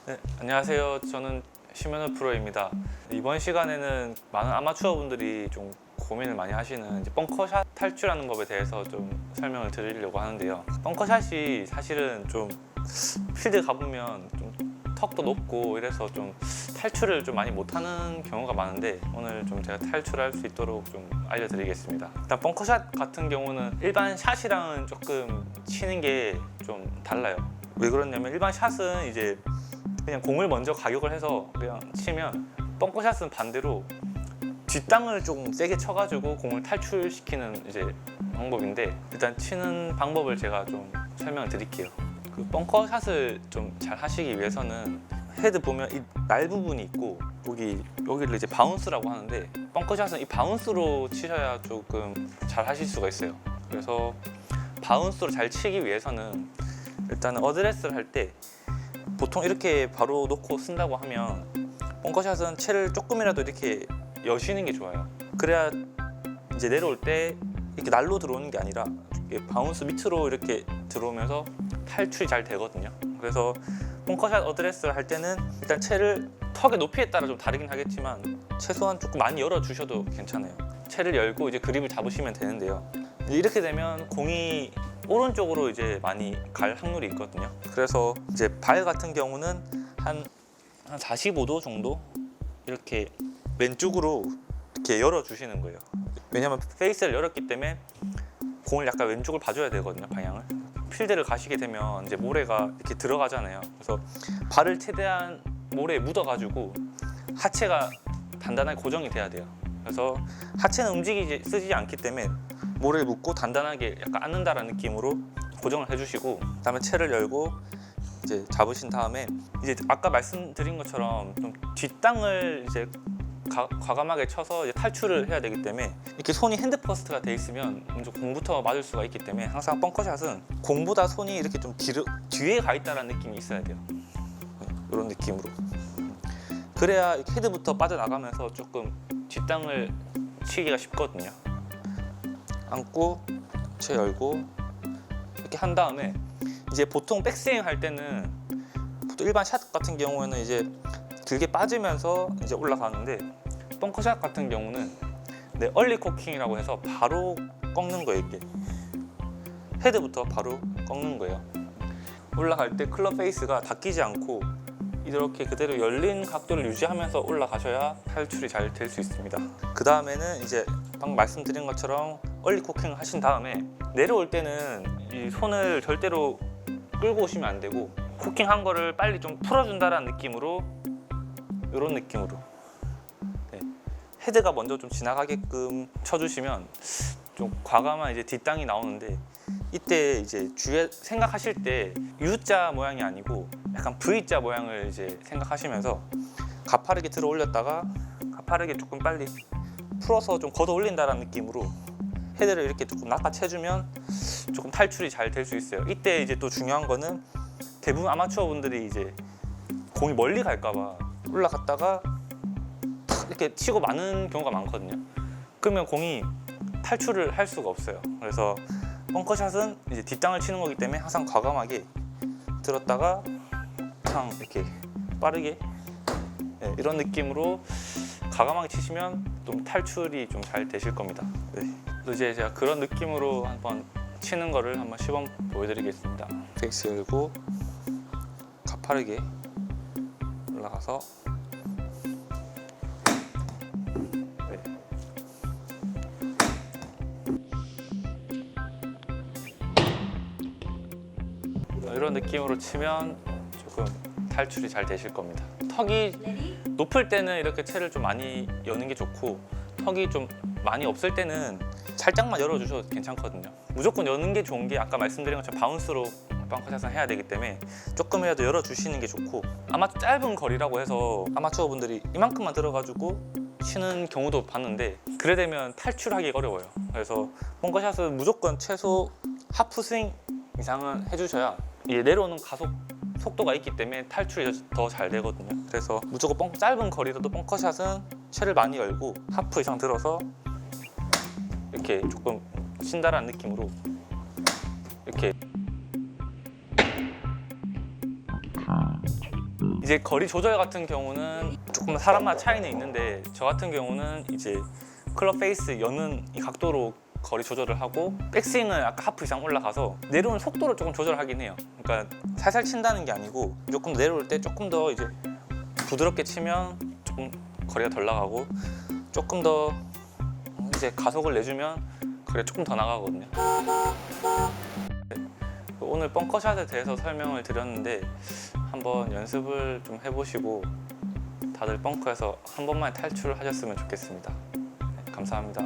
네, 안녕하세요. 저는 심현우 프로입니다. 이번 시간에는 많은 아마추어 분들이 좀 고민을 많이 하시는 이제 벙커샷 탈출하는 법에 대해서 좀 설명을 드리려고 하는데요. 벙커샷이 사실은 좀 필드 가보면 좀 턱도 높고 이래서 좀 탈출을 좀 많이 못하는 경우가 많은데 오늘 좀 제가 탈출할 수 있도록 좀 알려드리겠습니다. 일단 벙커샷 같은 경우는 일반 샷이랑은 조금 치는 게 좀 달라요. 왜 그러냐면 일반 샷은 이제 그냥 공을 먼저 가격을 해서 그냥 치면, 벙커샷은 반대로 뒷땅을 조금 세게 쳐가지고 공을 탈출시키는 이제 방법인데, 일단 치는 방법을 제가 좀 설명을 드릴게요. 그 벙커샷을 좀 잘 하시기 위해서는 헤드 보면 이 날 부분이 있고 여기를 이제 바운스라고 하는데, 벙커샷은 이 바운스로 치셔야 조금 잘 하실 수가 있어요. 그래서 바운스로 잘 치기 위해서는 일단은 어드레스를 할 때 보통 이렇게 바로 놓고 쓴다고 하면 벙커샷은 채를 조금이라도 이렇게 여시는 게 좋아요. 그래야 이제 내려올 때 이렇게 날로 들어오는 게 아니라 이렇게 바운스 밑으로 이렇게 들어오면서 탈출이 잘 되거든요. 그래서 벙커샷 어드레스를 할 때는 일단 채를 턱의 높이에 따라 좀 다르긴 하겠지만 최소한 조금 많이 열어 주셔도 괜찮아요. 채를 열고 이제 그립을 잡으시면 되는데요. 이렇게 되면 공이 오른쪽으로 이제 많이 갈 확률이 있거든요. 그래서 이제 발 같은 경우는 한 45도 정도 이렇게 왼쪽으로 이렇게 열어 주시는 거예요. 왜냐면 페이스를 열었기 때문에 공을 약간 왼쪽을 봐줘야 되거든요, 방향을. 필드를 가시게 되면 이제 모래가 이렇게 들어가잖아요. 그래서 발을 최대한 모래에 묻어가지고 하체가 단단하게 고정이 돼야 돼요. 그래서 하체는 쓰지 않기 때문에 모래에 묻고 단단하게 약간 앉는다라는 느낌으로 고정을 해주시고, 그다음에 채를 열고 이제 잡으신 다음에 이제 아까 말씀드린 것처럼 좀 뒷땅을 이제 과감하게 쳐서 이제 탈출을 해야 되기 때문에, 이렇게 손이 핸드 퍼스트가 돼 있으면 먼저 공부터 맞을 수가 있기 때문에 항상 벙커샷은 공보다 손이 이렇게 좀 뒤에 가 있다는 느낌이 있어야 돼요. 이런 느낌으로. 그래야 헤드부터 빠져나가면서 조금 뒷땅을 치기가 쉽거든요. 안고 채 열고 이렇게 한 다음에 이제 보통 백스윙 할 때는 보통 일반 샷 같은 경우에는 이제 길게 빠지면서 이제 올라가는데, 벙커샷 같은 경우는 얼리 코킹이라고 해서 바로 꺾는 거예요. 이게 헤드부터 바로 꺾는 거예요. 올라갈 때 클럽 페이스가 닫히지 않고 이렇게 그대로 열린 각도를 유지하면서 올라가셔야 탈출이 잘 될 수 있습니다. 그 다음에는 이제 방금 말씀드린 것처럼 얼리 코킹을 하신 다음에 내려올 때는 이 손을 절대로 끌고 오시면 안 되고, 코킹한 거를 빨리 좀 풀어준다라는 느낌으로, 이런 느낌으로 헤드가 먼저 좀 지나가게끔 쳐주시면 좀 과감한 이제 뒷땅이 나오는데, 이때 이제 주에 생각하실 때 U자 모양이 아니고 약간 V자 모양을 이제 생각하시면서 가파르게 들어 올렸다가 가파르게 조금 빨리 풀어서 좀 걷어 올린다라는 느낌으로 헤드를 이렇게 조금 낚아채주면 조금 탈출이 잘 될 수 있어요. 이때 이제 또 중요한 거는 대부분 아마추어 분들이 이제 공이 멀리 갈까봐 올라갔다가 이렇게 치고 마는 경우가 많거든요. 그러면 공이 탈출을 할 수가 없어요. 그래서 벙커샷은 이제 뒷땅을 치는 거기 때문에 항상 과감하게 들었다가 탕 이렇게 빠르게 이런 느낌으로 과감하게 치시면 좀 탈출이 좀 잘 되실 겁니다. 또 이제 제가 그런 느낌으로 한번 치는 거를 한번 시범 보여드리겠습니다. 페이스 열고 가파르게 올라가서 이런 느낌으로 치면 조금 탈출이 잘 되실 겁니다. 턱이 높을 때는 이렇게 채를 좀 많이 여는 게 좋고, 턱이 좀 많이 없을 때는 살짝만 열어주셔도 괜찮거든요. 무조건 여는 게 좋은 게, 아까 말씀드린 것처럼 바운스로 벙커샷을 해야 되기 때문에 조금이라도 열어주시는 게 좋고, 아마 짧은 거리라고 해서 아마추어 분들이 이만큼만 들어가지고 치는 경우도 봤는데, 그래 되면 탈출하기 어려워요. 그래서 벙커샷은 무조건 최소 하프 스윙 이상은 해주셔야 내려오는 가속 속도가 있기 때문에 탈출이 더 잘 되거든요. 그래서 무조건 짧은 거리라도 벙커샷은 채를 많이 열고 하프 이상 들어서 이렇게 조금 신다라는 느낌으로 이렇게 이제 거리 조절 같은 경우는 조금 사람마다 차이는 있는데 저 같은 경우는 이제 클럽 페이스 여는 이 각도로 거리 조절을 하고 백스윙은 아까 하프 이상 올라가서 내려오는 속도를 조금 조절하긴 해요. 그러니까 살살 친다는 게 아니고 조금 내려올 때 조금 더 이제 부드럽게 치면 조금 거리가 덜 나가고 조금 더 이제 가속을 내주면 거리가 조금 더 나가거든요. 오늘 벙커샷에 대해서 설명을 드렸는데 한번 연습을 좀 해보시고 다들 벙커에서 한 번만 탈출을 하셨으면 좋겠습니다. 네, 감사합니다.